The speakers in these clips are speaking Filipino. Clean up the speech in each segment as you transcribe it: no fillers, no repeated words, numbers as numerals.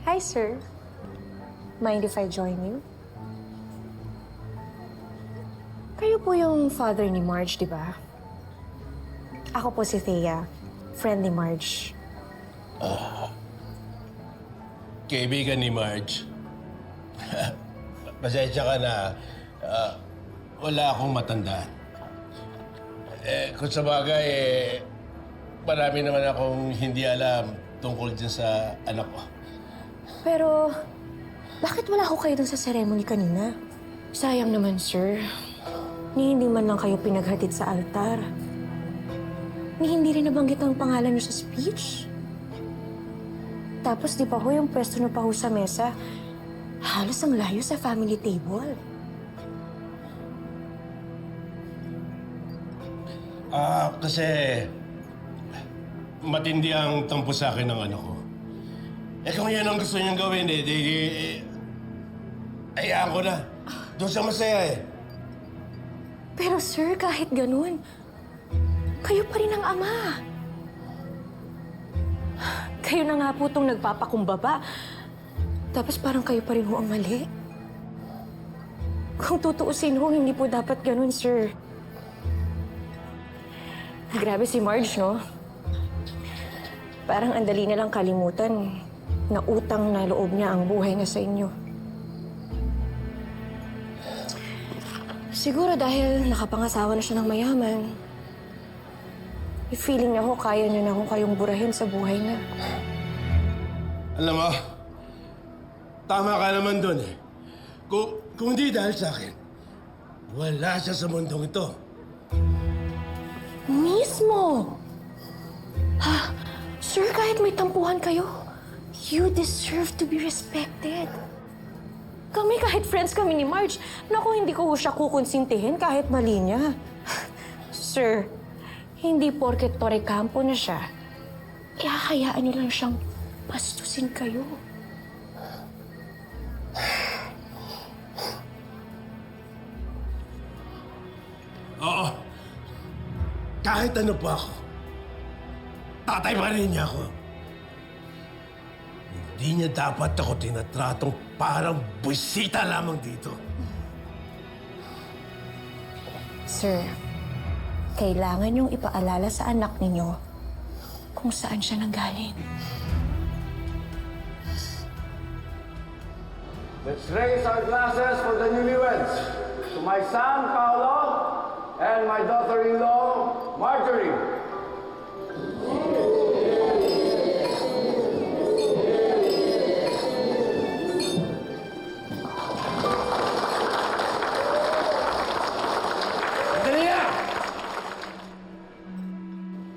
Hi, sir. Mind if I join you? Kayo po yung father ni Marge, di ba? Ako po si Thea, friend ni Marge. Kaibigan ni Marge. Pasensya ka na. Wala akong matandaan. Kung sa bagay, marami naman akong hindi alam tungkol dyan sa anak ko. Pero, bakit wala ko kayo dun sa ceremony kanina? Sayang naman, sir. Ni hindi man lang kayo pinaghatid sa altar. Ni hindi rin nabanggit ang pangalan niyo sa speech. Tapos di pa ho yung pwesto niyo pa ho sa mesa. Halos ang layo sa family table. Kasi matindi ang tampo sa akin ng ano ko. Kung yan ang gusto niyang gawin, hayaan ko na. Doon siya masaya Pero sir, kahit ganun, kayo pa rin ang ama. Kayo na nga po itong nagpapakumbaba. Tapos parang kayo pa rin ho ang mali. Kung tutuusin ho, hindi po dapat ganun, sir. Grabe si Marge, no? Parang ang dali na lang kalimutan na utang na loob niya ang buhay niya sa inyo. Siguro dahil nakapangasawa na siya ng mayaman, feeling niya ho, kaya niya na ho kayong burahin sa buhay niya. Alam mo, tama ka naman doon Kung di dahil sa akin, wala siya sa mundong ito. Mismo! Sir, kahit may tampuhan kayo, you deserve to be respected. Kami, kahit friends kami ni Marge, naku, hindi ko siya kukonsintihin kahit mali niya. Sir, hindi porket Torre Campo na siya, ihahayaan nilang siyang bastusin kayo. Oo. Kahit ano pa ako, tatay pa rin niya ako. Hindi niya dapat ako tinatratong parang buwisita lamang dito. Sir, kailangan niyong ipaalala sa anak ninyo kung saan siya nanggaling. Let's raise our glasses for the newlyweds. To my son, Paolo, and my daughter-in-law, Marjorie. Dali na!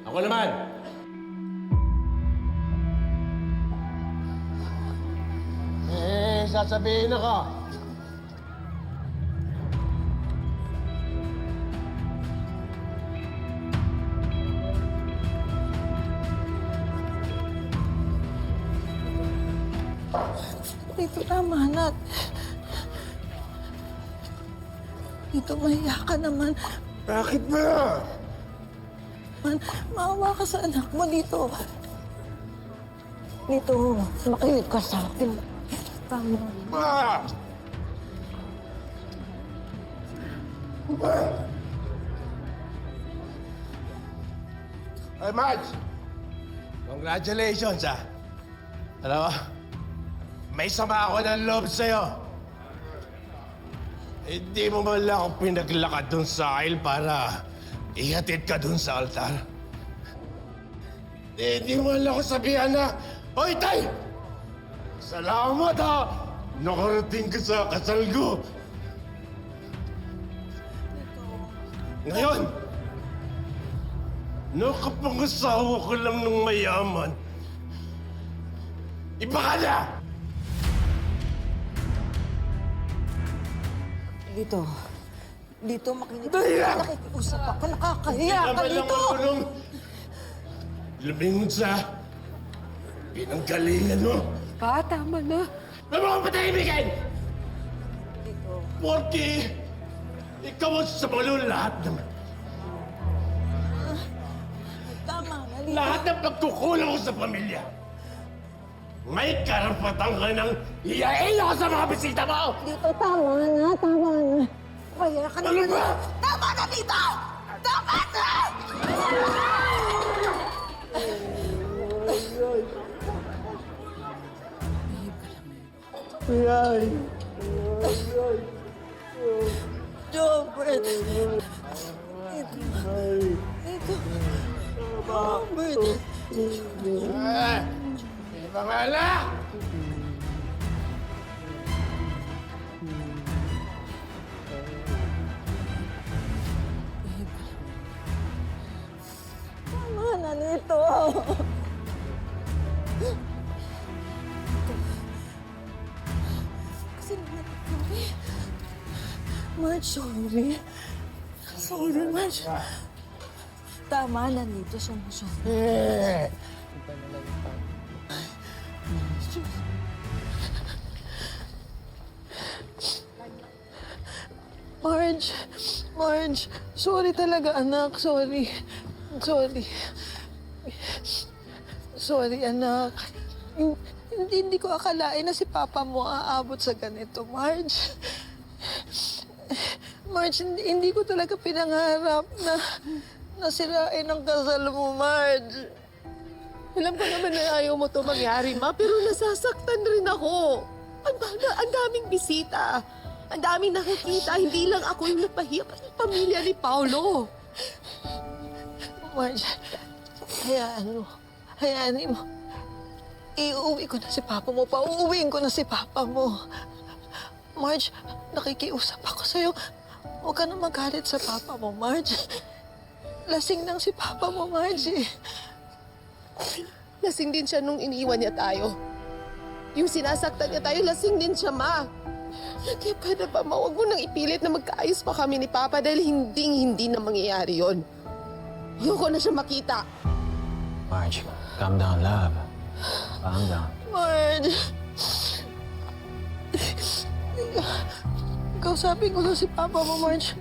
Ako naman. Sasabihin ako. Dito tama na. Dito, mahiya ka naman. Bakit ba? Maawa ka sa anak mo dito. Dito, makinig ka sa akin. Tama. Hey, Marge! Congratulations, Alam mo, may sama ako ng loob sa'yo. Hindi mo man lang ako pinaglakad dun sa aisle para ihatid ka dun sa altar. Hindi mo lang ako sabihan na, Hoy, Tay! Salamat, nakarating ka sa kasal ko. Ngayon, nakapangasawa ko lang ng mayaman. Iba ka na! Dito, makinig ka. Dali lang! Nakikiusap ako. Nakakahiya ka Naman lang dito. ako nung lumingon sa pinanggalingan mo. Pa, tama na. May mga patahimikin! Porque ikaw ang sa malo lahat naman. Tama na, Lito. Lahat ng pagkukulang ko sa pamilya. May karapatan ka ng iyain ako sa mga bisita mo! Dito, tama na, tama na. Kaya ka Ano ba? Tama na dito! Tama na! Robert! Dito. Robert! May pangalan! Tama na nito! Kasi naman kami. Marge, sorry. Sorry, Marge. Tama na nito siya mo siya. Marge, Marge, sorry talaga anak, sorry. Sorry. Sorry anak. Hindi ko akalain na si Papa mo aabot sa ganito, Marge. Marge, hindi ko talaga pinangarap na nasirain ang kasal mo, Marge. Alam ko naman na ayaw mo to mangyari, Ma, pero nasasaktan rin ako. Ang daming bisita. Ang daming nakikita. Hindi lang ako yung napahiya, pati yung pamilya ni Paolo. Marge, hayaan mo. Iuwi ko na si Papa mo. Pauuwiin ko na si Papa mo. Marge, nakikiusap ako sa'yo. Huwag ka na magalit sa Papa mo, Marge. Lasing lang si Papa mo, Marge. Lasing din siya nung iniwan niya tayo. Yung sinasaktan niya tayo, lasing din siya, Ma. Kaya pwede ba, Ma, huwag mo nang ipilit na magkaayos pa kami ni Papa dahil hindi na mangyayari yon. Ayoko na siya makita. Marge, calm down, love. Calm down. Marge. Kausapin ko na si Papa mo, Marge.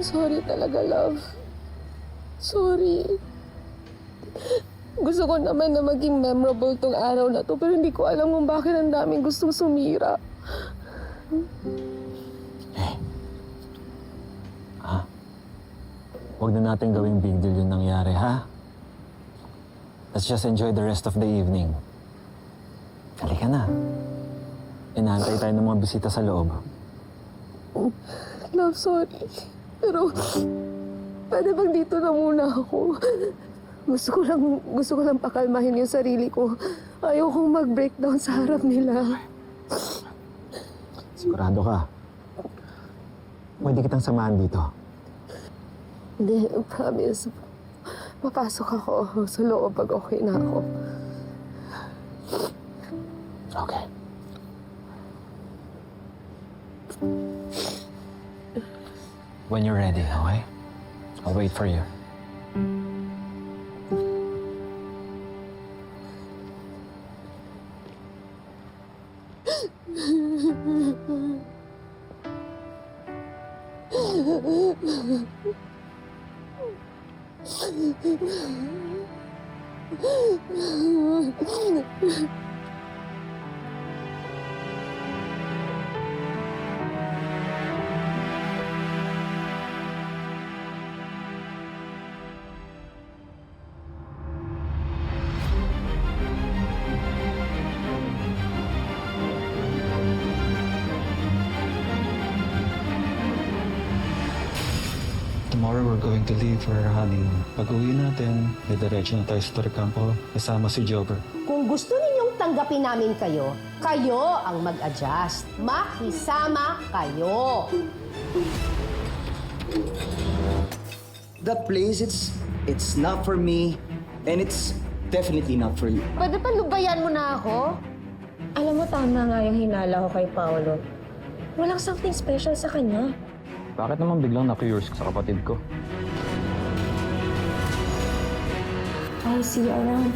Sorry talaga, love. Sorry. Gusto ko naman na maging memorable tong araw na to, pero hindi ko alam kung bakit ang daming gustong sumira. Huwag na natin gawing big deal yung nangyari, ha? Let's just enjoy the rest of the evening. Halika na. Inaantay tayo ng mga bisita sa loob. Love, sorry. Pero, pwede bang dito na muna ako? Gusto ko lang pakalmahin yung sarili ko. Ayaw kong mag-breakdown sa harap nila. Sigurado ka. Pwede kitang samahan dito. Hindi, promise. Papasok ako sa loob pag okay na ako. Okay. When you're ready, okay? I'll wait for you. Tomorrow we're going to leave for our honeymoon. Pag-uwi natin, didiretso na tayo sa Torrecampo kasama si Jover. Kung gusto ninyong tanggapin namin kayo, kayo ang mag-adjust. Makisama kayo. That place, it's not for me, and it's definitely not for you. Pwede pa lubayan mo na ako? Alam mo, tama nga yung hinala ko kay Paolo. Walang something special sa kanya. Bakit naman biglang na-curious ka sa kapatid ko? I'll see you around.